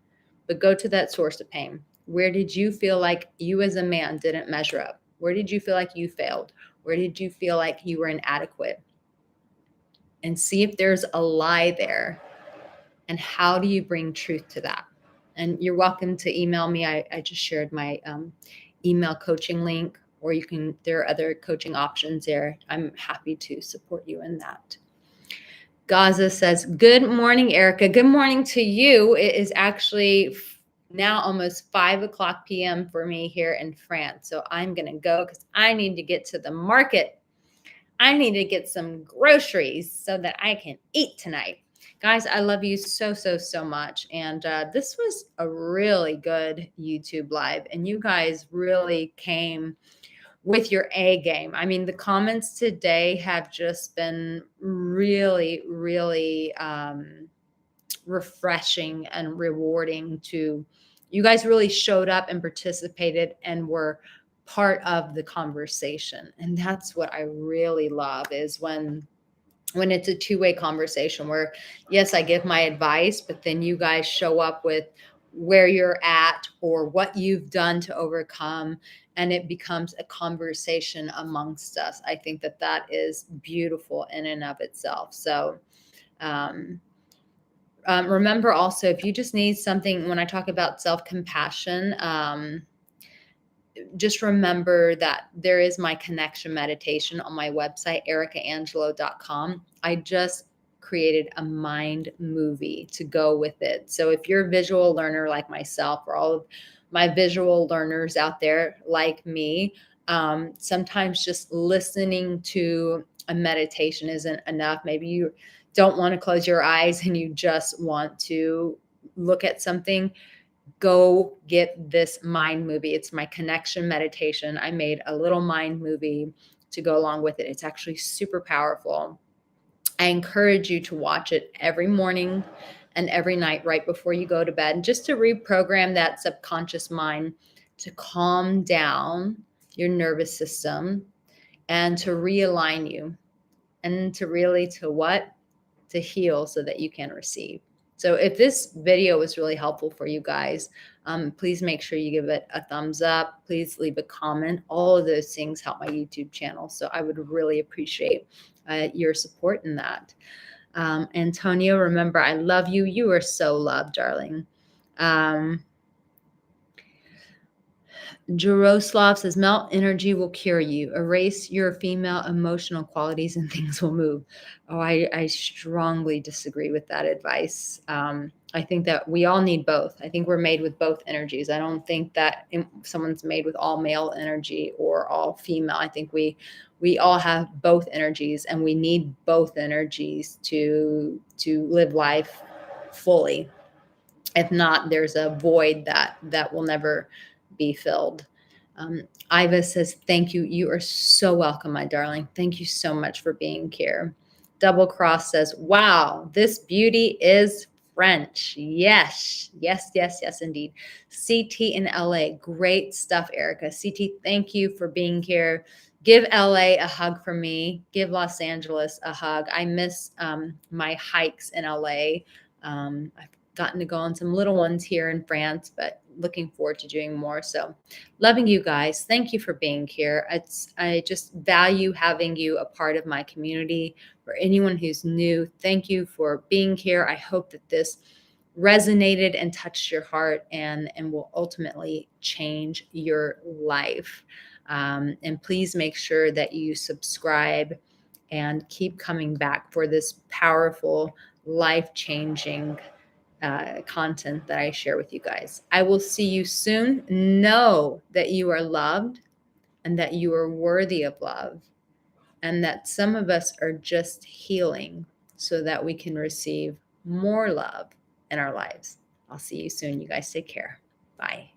But go to that source of pain. Where did you feel like you as a man didn't measure up? Where did you feel like you failed? Where did you feel like you were inadequate? And see if there's a lie there. And how do you bring truth to that? And you're welcome to email me. I just shared my email coaching link, or there are other coaching options there. I'm happy to support you in that. Gaza says, good morning, Arica. Good morning to you. It is actually now almost 5:00 p.m. for me here in France. So I'm going to go because I need to get to the market. I need to get some groceries so that I can eat tonight. Guys, I love you so, so, so much. And this was a really good YouTube live. And you guys really came with your A game. I mean, the comments today have just been really, really refreshing and rewarding. You guys really showed up and participated and were part of the conversation. And that's what I really love, is when it's a two-way conversation where, yes, I give my advice, but then you guys show up with where you're at or what you've done to overcome, and it becomes a conversation amongst us. I think that is beautiful in and of itself. So remember also, if you just need something, when I talk about self-compassion, just remember that there is my connection meditation on my website, aricaangelo.com. I just created a mind movie to go with it. So if you're a visual learner like myself, or all of my visual learners out there like me, sometimes just listening to a meditation isn't enough. Maybe you don't want to close your eyes and you just want to look at something. Go get this mind movie. It's my connection meditation. I made a little mind movie to go along with it. It's actually super powerful. I encourage you to watch it every morning and every night right before you go to bed, just to reprogram that subconscious mind to calm down your nervous system and to realign you and to really to what? To heal so that you can receive. So if this video was really helpful for you guys, please make sure you give it a thumbs up. Please leave a comment. All of those things help my YouTube channel. So I would really appreciate your support in that. Antonio, remember, I love you. You are so loved, darling. Jaroslav says, male energy will cure you. Erase your female emotional qualities and things will move. Oh, I strongly disagree with that advice. I think that we all need both. I think we're made with both energies. I don't think that someone's made with all male energy or all female. I think we all have both energies, and we need both energies to live life fully. If not, there's a void that will never be filled. Iva says, thank you. You are so welcome, my darling. Thank you so much for being here. Double Cross says, wow, this beauty is French. Yes, yes, yes, yes, indeed. CT in LA. Great stuff, Erica. CT, thank you for being here. Give LA a hug for me. Give Los Angeles a hug. I miss my hikes in LA. I've gotten to go on some little ones here in France, but looking forward to doing more. So loving you guys. Thank you for being here. I just value having you a part of my community. For anyone who's new, thank you for being here. I hope that this resonated and touched your heart and will ultimately change your life. And please make sure that you subscribe and keep coming back for this powerful, life-changing content that I share with you guys. I will see you soon. Know that you are loved and that you are worthy of love, and that some of us are just healing so that we can receive more love in our lives. I'll see you soon. You guys take care. Bye.